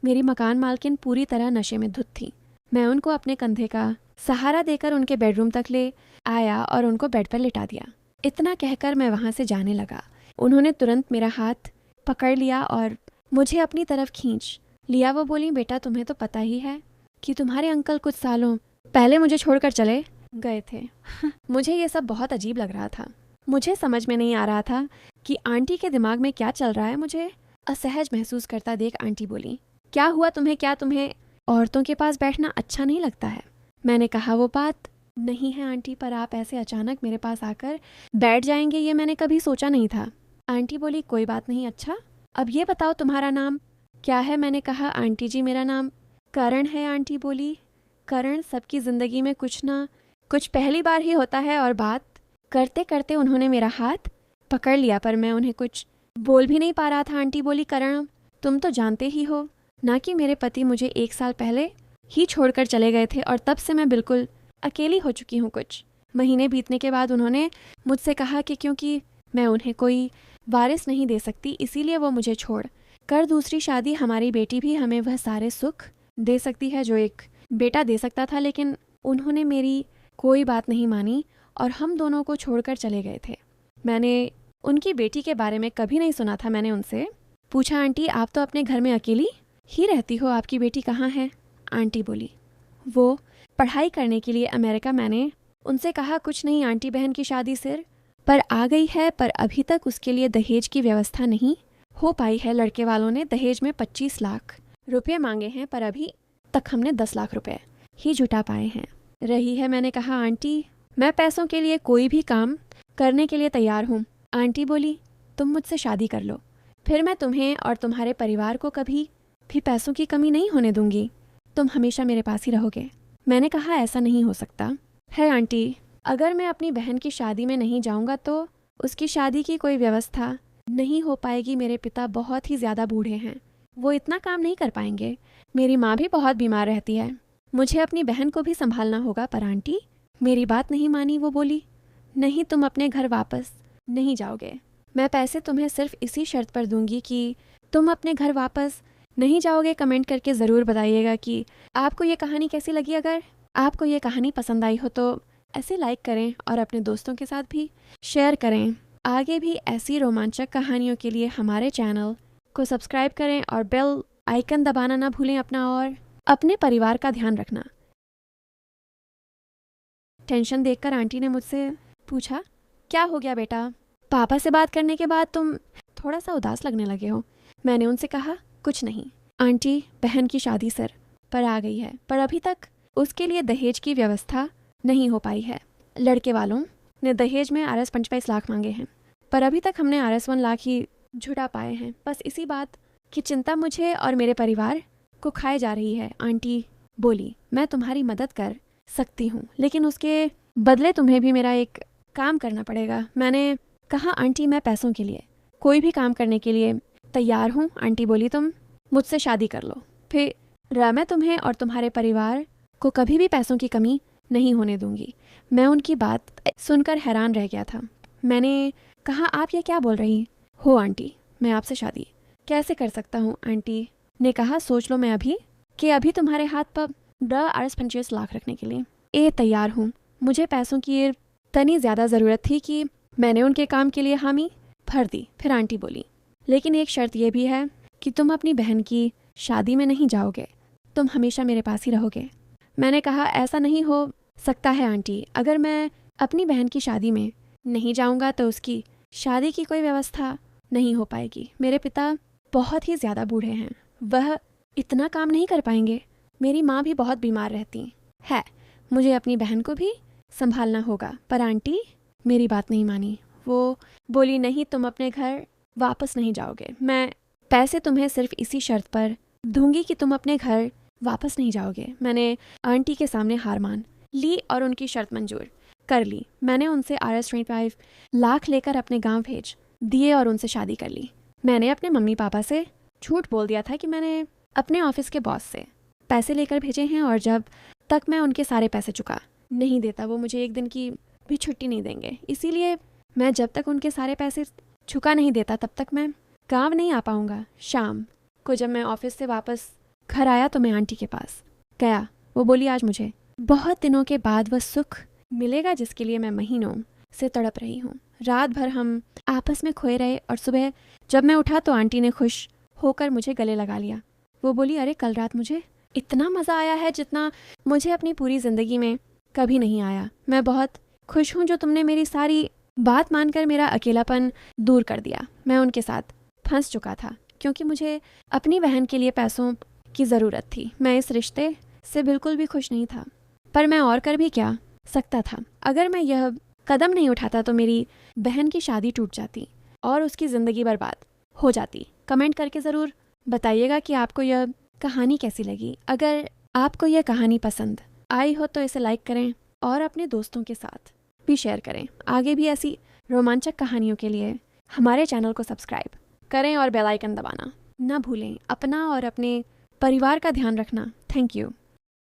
मेरी मकान मालकिन पूरी तरह नशे में धुत थी। मैं उनको अपने कंधे का सहारा देकर उनके बेडरूम तक ले आया और उनको बेड पर लिटा दिया। इतना कहकर मैं वहाँ से जाने लगा। उन्होंने तुरंत मेरा हाथ पकड़ लिया और मुझे अपनी तरफ खींच लिया। वो बोली, बेटा तुम्हें तो पता ही है कि तुम्हारे अंकल कुछ सालों पहले मुझे छोड़कर चले गए थे। मुझे ये सब बहुत अजीब लग रहा था। मुझे समझ में नहीं आ रहा था कि आंटी के दिमाग में क्या चल रहा है। मुझे असहज महसूस करता देख आंटी बोली, क्या हुआ तुम्हें? क्या तुम्हें औरतों के पास बैठना अच्छा नहीं लगता है? मैंने कहा, वो बात नहीं है आंटी, पर आप ऐसे अचानक मेरे पास आकर बैठ जाएंगे ये मैंने कभी सोचा नहीं था। आंटी बोली, कोई बात नहीं। अच्छा अब ये बताओ तुम्हारा नाम क्या है? मैंने कहा, आंटी जी मेरा नाम करण है। आंटी बोली, करण? सबकी ज़िंदगी में कुछ ना कुछ पहली बार ही होता है। और बात करते करते उन्होंने मेरा हाथ पकड़ लिया, पर मैं उन्हें कुछ बोल भी नहीं पा रहा था। आंटी बोली, करण तुम तो जानते ही हो ना कि मेरे पति मुझे 1 साल पहले ही छोड़कर चले गए थे और तब से मैं बिल्कुल अकेली हो चुकी हूँ। कुछ महीने बीतने के बाद उन्होंने मुझसे कहा कि क्योंकि मैं उन्हें कोई वारिस नहीं दे सकती, इसीलिए वो मुझे छोड़ कर दूसरी शादी, हमारी बेटी भी हमें वह सारे सुख दे सकती है जो एक बेटा दे सकता था। लेकिन उन्होंने मेरी कोई बात नहीं मानी और हम दोनों को छोड़कर चले गए थे। मैंने उनकी बेटी के बारे में कभी नहीं सुना था। मैंने उनसे पूछा, आंटी आप तो अपने घर में अकेली ही रहती हो, आपकी बेटी कहाँ है? आंटी बोली, वो पढ़ाई करने के लिए अमेरिका। मैंने उनसे कहा, कुछ नहीं आंटी, बहन की शादी सिर पर आ गई है, पर अभी तक उसके लिए दहेज की व्यवस्था नहीं हो पाई है। लड़के वालों ने दहेज में 25 लाख रुपये मांगे हैं, पर अभी तक हमने 10 लाख रुपए ही जुटा पाए हैं। रही है, मैंने कहा, आंटी मैं पैसों के लिए कोई भी काम करने के लिए तैयार हूँ। आंटी बोली, तुम मुझसे शादी कर लो, फिर मैं तुम्हें और तुम्हारे परिवार को कभी भी पैसों की कमी नहीं होने दूंगी। तुम हमेशा मेरे पास ही रहोगे। मैंने कहा, ऐसा नहीं हो सकता है आंटी। अगर मैं अपनी बहन की शादी में नहीं जाऊंगा तो उसकी शादी की कोई व्यवस्था नहीं हो पाएगी। मेरे पिता बहुत ही ज़्यादा बूढ़े हैं, वो इतना काम नहीं कर पाएंगे। मेरी माँ भी बहुत बीमार रहती है, मुझे अपनी बहन को भी संभालना होगा। पर आंटी मेरी बात नहीं मानी। वो बोली, नहीं तुम अपने घर वापस नहीं जाओगे। मैं पैसे तुम्हें सिर्फ इसी शर्त पर दूंगी कि तुम अपने घर वापस नहीं जाओगे। कमेंट करके ज़रूर बताइएगा कि आपको ये कहानी कैसी लगी। अगर आपको ये कहानी पसंद आई हो तो ऐसे लाइक करें और अपने दोस्तों के साथ भी शेयर करें। आगे भी ऐसी रोमांचक कहानियों के लिए हमारे चैनल को सब्सक्राइब करें और बेल आइकन दबाना ना भूलें। अपना और अपने परिवार का ध्यान रखना। टेंशन देखकर आंटी ने मुझसे पूछा, क्या हो गया बेटा? पापा से बात करने के बाद तुम थोड़ा सा उदास लगने लगे हो। मैंने उनसे कहा, कुछ नहीं आंटी, बहन की शादी सिर पर आ गई है, पर अभी तक उसके लिए दहेज की व्यवस्था नहीं हो पाई है। लड़के वालों ने दहेज में RS 25 लाख मांगे हैं, पर अभी तक हमने RS 1 लाख ही जुटा पाए हैं। बस इसी बात की चिंता मुझे और मेरे परिवार को खाए जा रही है। आंटी बोली, मैं तुम्हारी मदद कर सकती हूँ, लेकिन उसके बदले तुम्हें भी मेरा एक काम करना पड़ेगा। मैंने कहा, आंटी मैं पैसों के लिए कोई भी काम करने के लिए तैयार हूँ। आंटी बोली, तुम मुझसे शादी कर लो, फिर मैं तुम्हें और तुम्हारे परिवार को कभी भी पैसों की कमी नहीं होने दूंगी। मैं उनकी बात सुनकर हैरान रह गया था। मैंने कहा, आप ये क्या बोल रही हो आंटी? मैं आपसे शादी कैसे कर सकता हूँ? आंटी ने कहा, सोच लो, मैं अभी तुम्हारे हाथ पर RS 25 लाख रखने के लिए तैयार हूँ। मुझे पैसों की इतनी ज़्यादा ज़रूरत थी कि मैंने उनके काम के लिए हामी भर दी। फिर आंटी बोली, लेकिन एक शर्त यह भी है कि तुम अपनी बहन की शादी में नहीं जाओगे, तुम हमेशा मेरे पास ही रहोगे। मैंने कहा, ऐसा नहीं हो सकता है आंटी। अगर मैं अपनी बहन की शादी में नहीं जाऊंगा तो उसकी शादी की कोई व्यवस्था नहीं हो पाएगी। मेरे पिता बहुत ही ज़्यादा बूढ़े हैं, वह इतना काम नहीं कर पाएंगे। मेरी माँ भी बहुत बीमार रहती है, मुझे अपनी बहन को भी संभालना होगा। पर आंटी मेरी बात नहीं मानी। वो बोली, नहीं तुम अपने घर वापस नहीं जाओगे। मैं पैसे तुम्हें सिर्फ इसी शर्त पर दूंगी कि तुम अपने घर वापस नहीं जाओगे। मैंने आंटी के सामने हार मान ली और उनकी शर्त मंजूर कर ली। मैंने उनसे RS 25 लाख लेकर अपने गांव भेज दिए और उनसे शादी कर ली। मैंने अपने मम्मी पापा से झूठ बोल दिया था कि मैंने अपने ऑफिस के बॉस से पैसे लेकर भेजे हैं और जब तक मैं उनके सारे पैसे चुका नहीं देता वो मुझे एक दिन की भी छुट्टी नहीं देंगे। इसीलिए मैं जब तक उनके सारे पैसे चुका नहीं देता तब तक मैं गांव नहीं आ पाऊंगा। शाम को जब मैं ऑफिस से वापस घर आया तो मैं आंटी के पास गया। वो बोली आज मुझे बहुत दिनों के बाद वह सुख मिलेगा जिसके लिए मैं महीनों से तड़प रही हूँ। रात भर हम आपस में खोए रहे और सुबह जब मैं उठा तो आंटी ने खुश होकर मुझे गले लगा लिया। वो बोली अरे कल रात मुझे इतना मज़ा आया है जितना मुझे अपनी पूरी ज़िंदगी में कभी नहीं आया। मैं बहुत खुश हूँ जो तुमने मेरी सारी बात मानकर मेरा अकेलापन दूर कर दिया। मैं उनके साथ फंस चुका था क्योंकि मुझे अपनी बहन के लिए पैसों की ज़रूरत थी। मैं इस रिश्ते से बिल्कुल भी खुश नहीं था, पर मैं और कर भी क्या सकता था। अगर मैं यह कदम नहीं उठाता तो मेरी बहन की शादी टूट जाती और उसकी ज़िंदगी बर्बाद हो जाती। कमेंट करके ज़रूर बताइएगा कि आपको यह कहानी कैसी लगी। अगर आपको यह कहानी पसंद आई हो तो इसे लाइक करें और अपने दोस्तों के साथ भी शेयर करें। आगे भी ऐसी रोमांचक कहानियों के लिए हमारे चैनल को सब्सक्राइब करें और बेल आइकन दबाना ना भूलें। अपना और अपने परिवार का ध्यान रखना। Thank you.